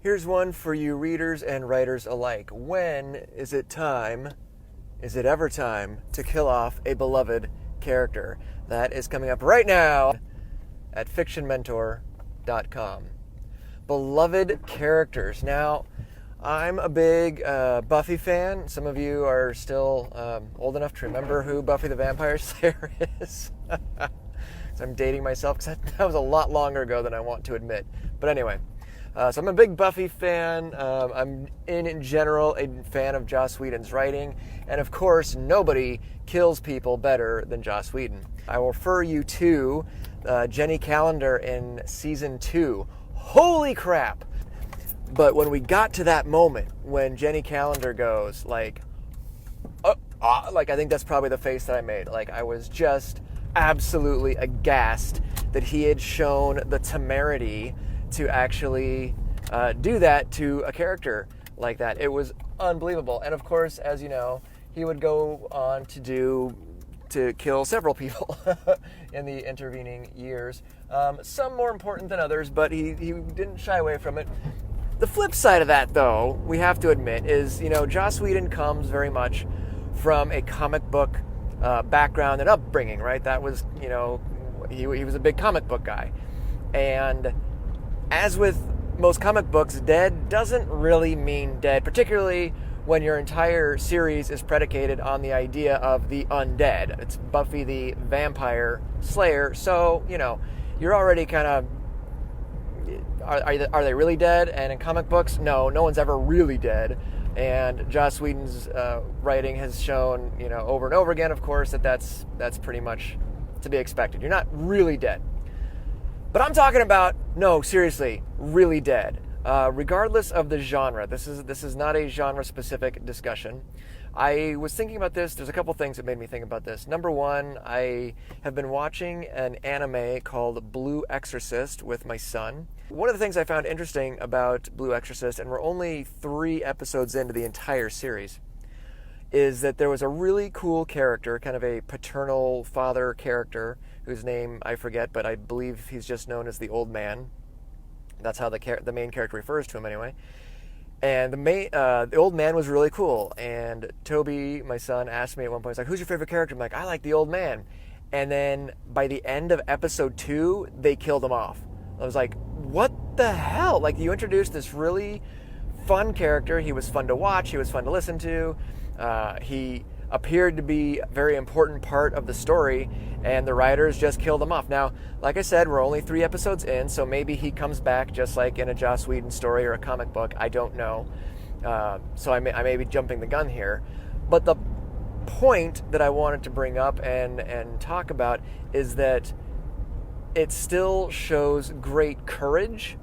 Here's one for you readers and writers alike. When is it ever time, to kill off a beloved character? That is coming up right now at fictionmentor.com. Beloved characters. Now, I'm a big Buffy fan. Some of you are still old enough to remember who Buffy the Vampire Slayer is. So I'm dating myself because that was a lot longer ago than I want to admit. But anyway, so I'm a big Buffy fan. I'm in general a fan of Joss Whedon's writing. And of course, nobody kills people better than Joss Whedon. I will refer you to Jenny Calendar in season 2. Holy crap! But when we got to that moment when Jenny Calendar goes like I think that's probably the face that I made. Like, I was just absolutely aghast that he had shown the temerity to actually do that to a character like that. It was unbelievable. And of course, as you know, he would go on to kill several people in the intervening years. Some more important than others, but he didn't shy away from it. The flip side of that, though, we have to admit, is, Joss Whedon comes very much from a comic book background and upbringing, right? That was, he was a big comic book guy. And as with most comic books, dead doesn't really mean dead, particularly when your entire series is predicated on the idea of the undead. It's Buffy the Vampire Slayer, so, you're already kind of... Are they really dead? And in comic books, no one's ever really dead. And Joss Whedon's writing has shown, over and over again, of course, that's pretty much to be expected. You're not really dead. But I'm talking about, no, seriously, really dead. Regardless of the genre, this is not a genre-specific discussion. I was thinking about this. There's a couple things that made me think about this. Number one, I have been watching an anime called Blue Exorcist with my son. One of the things I found interesting about Blue Exorcist, and we're only 3 episodes into the entire series, is that there was a really cool character, kind of a paternal father character, whose name I forget, but I believe he's just known as the Old Man. That's how the main character refers to him anyway. And the Old Man was really cool. And Toby, my son, asked me at one point, he's like, who's your favorite character? I'm like, I like the Old Man. And then by the end of episode 2, they killed him off. I was like, what the hell? Like, you introduced this really fun character. He was fun to watch. He was fun to listen to. He appeared to be a very important part of the story, and the writers just killed him off. Now, like I said, we're only 3 episodes in, so maybe he comes back just like in a Joss Whedon story or a comic book. I don't know. So I may be jumping the gun here. But the point that I wanted to bring up and talk about is that it still shows great courage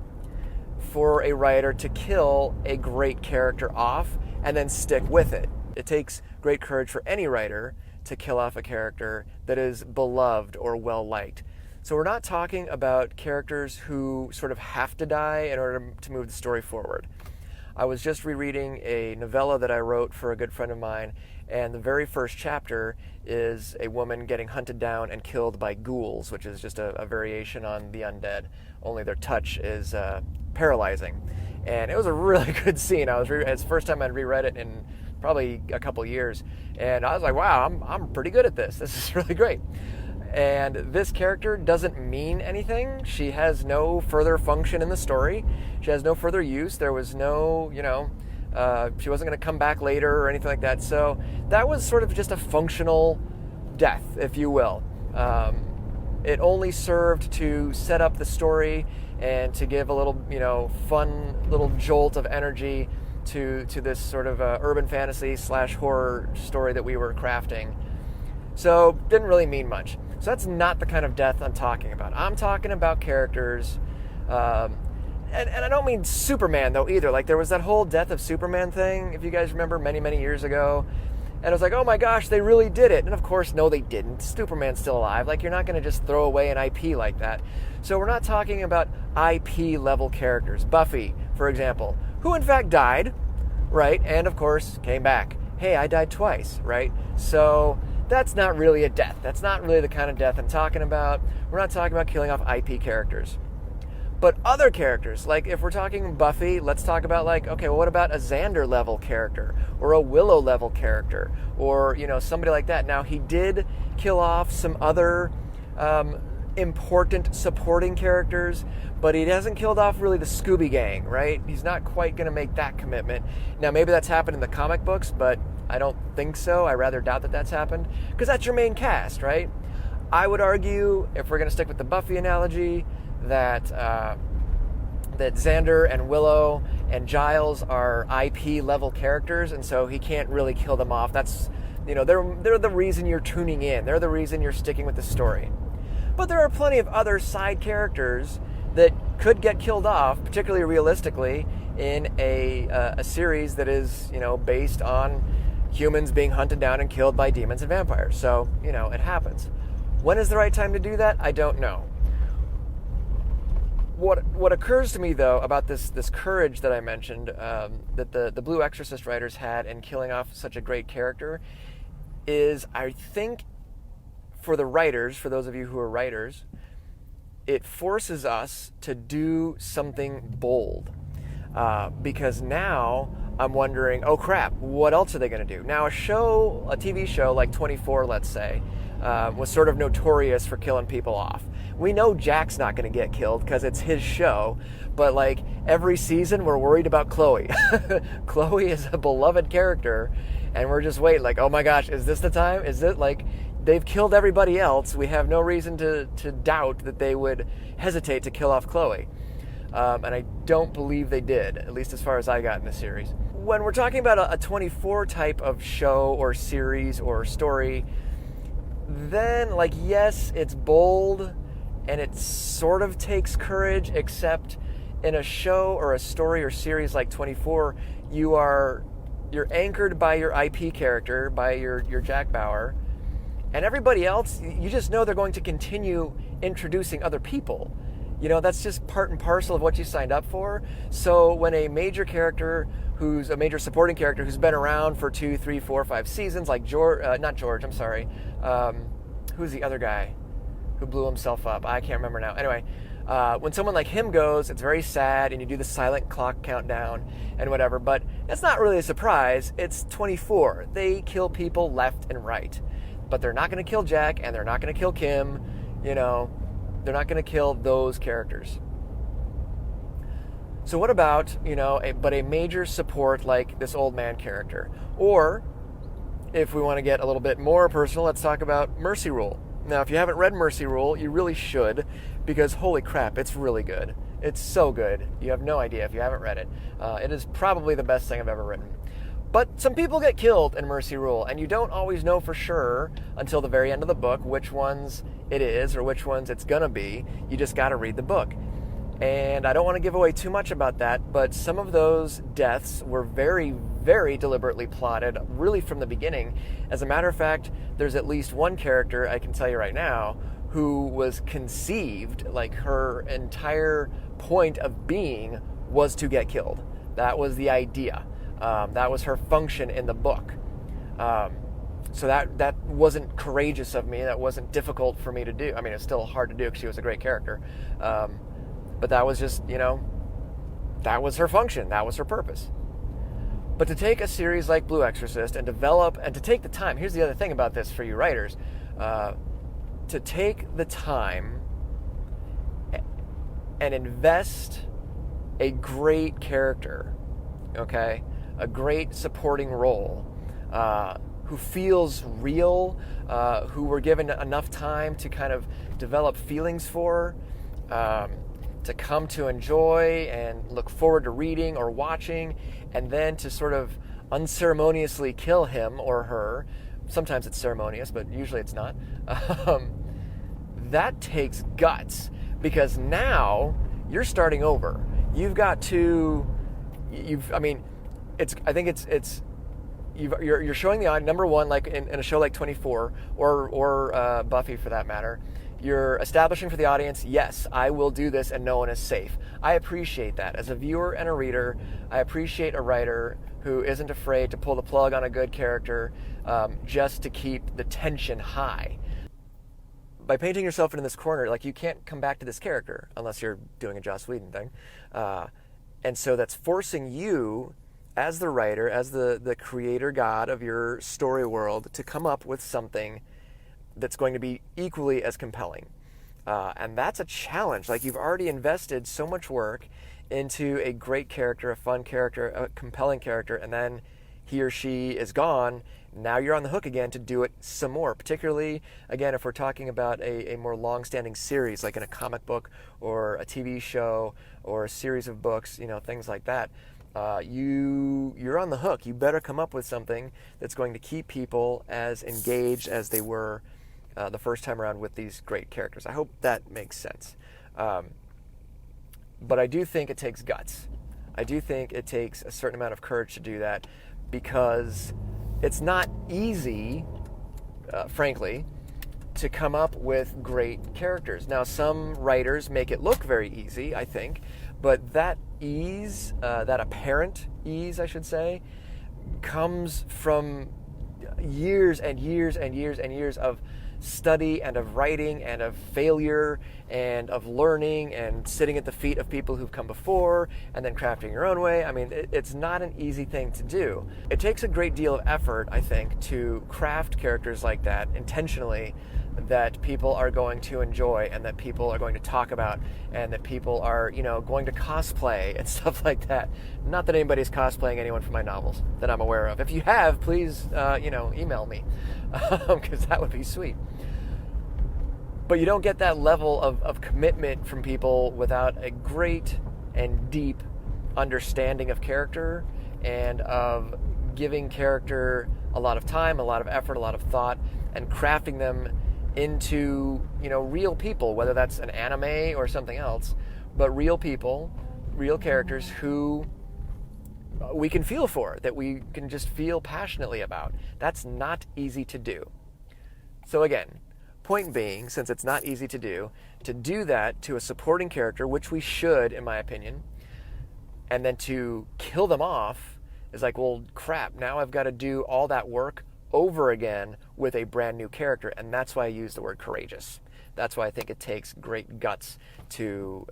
for a writer to kill a great character off and then stick with it. It takes great courage for any writer to kill off a character that is beloved or well-liked. So we're not talking about characters who sort of have to die in order to move the story forward. I was just rereading a novella that I wrote for a good friend of mine, and the very first chapter is a woman getting hunted down and killed by ghouls, which is just a variation on the undead, only their touch is paralyzing. And it was a really good scene. It's the first time I'd reread it in probably a couple years, and I was like, wow, I'm pretty good at this. This is really great. And this character doesn't mean anything. She has no further function in the story. She has no further use. There was no, she wasn't going to come back later or anything like that. So that was sort of just a functional death, if you will. It only served to set up the story and to give a little, fun little jolt of energy to this sort of urban fantasy / horror story that we were crafting. So didn't really mean much. So that's not the kind of death I'm talking about. I'm talking about characters, and I don't mean Superman though either. Like, there was that whole Death of Superman thing, if you guys remember, many, many years ago. And I was like, oh my gosh, they really did it. And of course, no, they didn't. Superman's still alive. Like, you're not going to just throw away an IP like that. So we're not talking about IP level characters. Buffy, for example, who in fact died, right? And of course, came back. Hey, I died twice, right? So that's not really a death. That's not really the kind of death I'm talking about. We're not talking about killing off IP characters. But other characters, like if we're talking Buffy, let's talk about like, okay, well, what about a Xander level character or a Willow level character or, somebody like that. Now, he did kill off some other important supporting characters, but he hasn't killed off really the Scooby Gang, right? He's not quite going to make that commitment. Now, maybe that's happened in the comic books, but I don't think so. I rather doubt that that's happened because that's your main cast, right? I would argue, if we're going to stick with the Buffy analogy, that Xander and Willow and Giles are IP level characters, and so he can't really kill them off. That's, they're the reason you're tuning in. They're the reason you're sticking with the story. But there are plenty of other side characters that could get killed off, particularly realistically, in a series that is, based on humans being hunted down and killed by demons and vampires. So, it happens. When is the right time to do that? I don't know. What occurs to me, though, about this courage that I mentioned, that the Blue Exorcist writers had in killing off such a great character, is I think for the writers, for those of you who are writers, it forces us to do something bold. Because now I'm wondering, oh crap, what else are they going to do? Now a TV show like 24, let's say, was sort of notorious for killing people off. We know Jack's not going to get killed because it's his show, but like every season we're worried about Chloe. Chloe is a beloved character, and we're just waiting like, oh my gosh, is this the time? Is it like they've killed everybody else? We have no reason to doubt that they would hesitate to kill off Chloe. And I don't believe they did, at least as far as I got in the series. When we're talking about a 24 type of show or series or story, then like, yes, it's bold and it sort of takes courage, except in a show or a story or series like 24, you're anchored by your IP character, by your Jack Bauer, and everybody else, you just know they're going to continue introducing other people. That's just part and parcel of what you signed up for. So when a major character who's a major supporting character who's been around for 2, 3, 4, 5 seasons, like not George, I'm sorry. Who's the other guy who blew himself up? I can't remember now. Anyway, when someone like him goes, it's very sad, and you do the silent clock countdown and whatever, but it's not really a surprise. It's 24. They kill people left and right. But they're not going to kill Jack, and they're not going to kill Kim, They're not going to kill those characters. So what about, a major support like this old man character? Or, if we want to get a little bit more personal, let's talk about Mercy Rule. Now, if you haven't read Mercy Rule, you really should, because holy crap, it's really good. It's so good. You have no idea if you haven't read it. It is probably the best thing I've ever written. But some people get killed in Mercy Rule, and you don't always know for sure until the very end of the book which ones it is or which ones it's going to be. You just got to read the book. And I don't want to give away too much about that, but some of those deaths were very, very deliberately plotted, really from the beginning. As a matter of fact, there's at least one character, I can tell you right now, who was conceived, like her entire point of being was to get killed. That was the idea. That was her function in the book. So that wasn't courageous of me. That wasn't difficult for me to do. I mean, it's still hard to do because she was a great character. But that was just, that was her function. That was her purpose. But to take a series like Blue Exorcist and develop, and to take the time, here's the other thing about this for you writers, to take the time and invest a great character, okay? A great supporting role, who feels real, who we're given enough time to kind of develop feelings for, to come to enjoy and look forward to reading or watching, and then to sort of unceremoniously kill him or her. Sometimes it's ceremonious, but usually it's not. That takes guts, because now you're starting over. You've got to, you're showing the audience, number one, like in a show like 24 or Buffy for that matter, you're establishing for the audience, yes, I will do this and no one is safe. I appreciate that. As a viewer and a reader, I appreciate a writer who isn't afraid to pull the plug on a good character just to keep the tension high. by painting yourself into this corner, like, you can't come back to this character unless you're doing a Joss Whedon thing. And so that's forcing you, as the writer, as the creator god of your story world, to come up with something that's going to be equally as compelling. And that's a challenge. Like, you've already invested so much work into a great character, a fun character, a compelling character, and then he or she is gone. Now you're on the hook again to do it some more, particularly, again, if we're talking about a more long-standing series, like in a comic book or a TV show or a series of books, things like that. You're on the hook. You better come up with something that's going to keep people as engaged as they were the first time around with these great characters. I hope that makes sense. But I do think it takes guts. I do think it takes a certain amount of courage to do that, because it's not easy, frankly, to come up with great characters. Now, some writers make it look very easy, I think, but that ease, that apparent ease, I should say, comes from years and years and years and years of study and of writing and of failure and of learning and sitting at the feet of people who've come before and then crafting your own way. I mean, it's not an easy thing to do. It takes a great deal of effort, I think, to craft characters like that intentionally, that people are going to enjoy and that people are going to talk about and that people are, going to cosplay and stuff like that. Not that anybody's cosplaying anyone from my novels that I'm aware of. If you have, please, email me, because that would be sweet. But you don't get that level of commitment from people without a great and deep understanding of character and of giving character a lot of time, a lot of effort, a lot of thought, and crafting them into, real people, whether that's an anime or something else, but real people, real characters who we can feel for, that we can just feel passionately about. That's not easy to do. So again, point being, since it's not easy to do that to a supporting character, which we should, in my opinion, and then to kill them off is like, well, crap, now I've got to do all that work over again with a brand new character, and that's why I use the word courageous. That's why I think it takes great guts to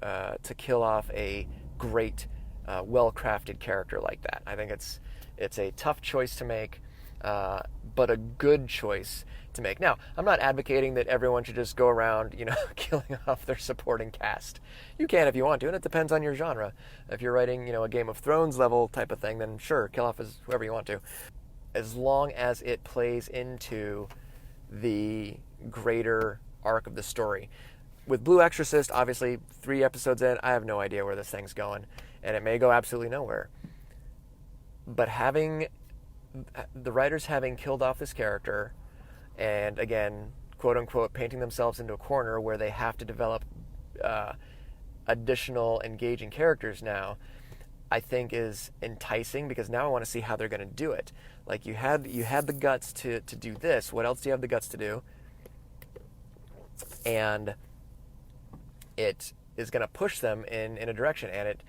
kill off a great, well-crafted character like that. I think it's a tough choice to make, but a good choice to make. Now, I'm not advocating that everyone should just go around, killing off their supporting cast. You can if you want to, and it depends on your genre. If you're writing, a Game of Thrones level type of thing, then sure, kill off whoever you want to, as long as it plays into the greater arc of the story. With Blue Exorcist, obviously, 3 episodes in, I have no idea where this thing's going, and it may go absolutely nowhere. But the writers having killed off this character, and again, quote unquote, painting themselves into a corner where they have to develop additional engaging characters now, I think is enticing, because now I want to see how they're going to do it. Like, you had the guts to do this. What else do you have the guts to do? And it is going to push them in a direction. And it,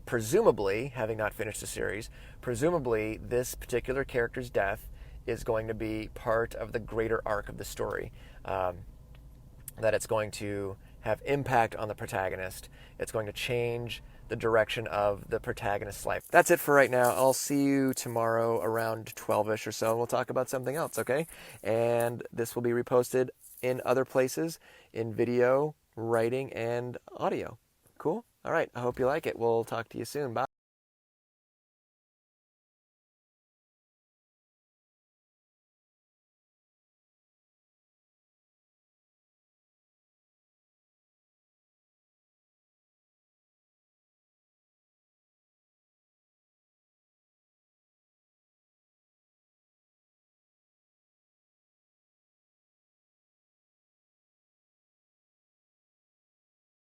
presumably, having not finished the series, presumably this particular character's death is going to be part of the greater arc of the story. That it's going to have impact on the protagonist. It's going to change the direction of the protagonist's life. That's it for right now. I'll see you tomorrow around 12-ish or so, and we'll talk about something else, okay? And this will be reposted in other places, in video, writing, and audio. Cool? All right. I hope you like it. We'll talk to you soon. Bye.